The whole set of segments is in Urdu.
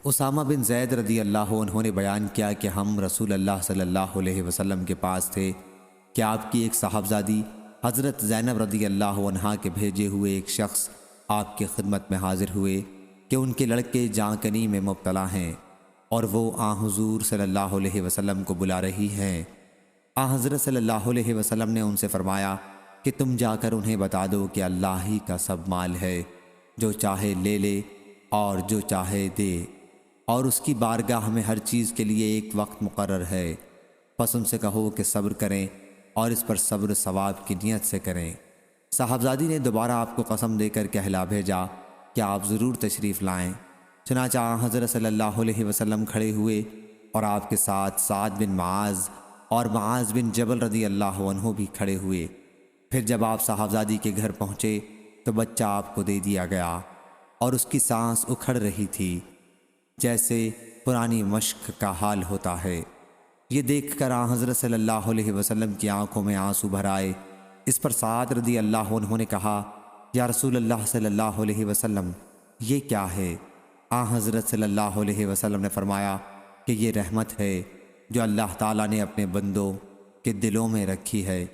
اسامہ بن زید رضی اللہ عنہ نے بیان کیا کہ ہم رسول اللہ صلی اللہ علیہ وسلم کے پاس تھے کہ آپ کی ایک صاحبزادی حضرت زینب رضی اللہ عنہا کے بھیجے ہوئے ایک شخص آپ کی خدمت میں حاضر ہوئے کہ ان کے لڑکے جاں کنی میں مبتلا ہیں اور وہ حضور صلی اللہ علیہ وسلم کو بلا رہی ہیں۔ حضرت صلی اللہ علیہ وسلم نے ان سے فرمایا کہ تم جا کر انہیں بتا دو کہ اللہ ہی کا سب مال ہے، جو چاہے لے لے اور جو چاہے دے، اور اس کی بارگاہ میں ہر چیز کے لیے ایک وقت مقرر ہے۔ پس ان سے کہو کہ صبر کریں اور اس پر صبر ثواب کی نیت سے کریں۔ صاحبزادی نے دوبارہ آپ کو قسم دے کر کہلا بھیجا کہ آپ ضرور تشریف لائیں۔ چنانچہ حضرت صلی اللہ علیہ وسلم کھڑے ہوئے اور آپ کے ساتھ سعد بن معاذ اور معاذ بن جبل رضی اللہ عنہ بھی کھڑے ہوئے۔ پھر جب آپ صاحبزادی کے گھر پہنچے تو بچہ آپ کو دے دیا گیا اور اس کی سانس اکھڑ رہی تھی جیسے پرانی مشق کا حال ہوتا ہے۔ یہ دیکھ کر حضرت صلی اللہ علیہ وسلم کی آنکھوں میں آنسو بھر آئے۔ اس پر سعد رضی اللہ عنہ نے کہا، یا رسول اللہ صلی اللہ علیہ وسلم، یہ کیا ہے؟ حضرت صلی اللہ علیہ وسلم نے فرمایا کہ یہ رحمت ہے جو اللہ تعالیٰ نے اپنے بندوں کے دلوں میں رکھی ہے،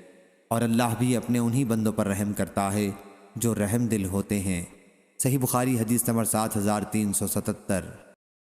اور اللہ بھی اپنے انہی بندوں پر رحم کرتا ہے جو رحم دل ہوتے ہیں۔ صحیح بخاری حدیث نمبر 7377۔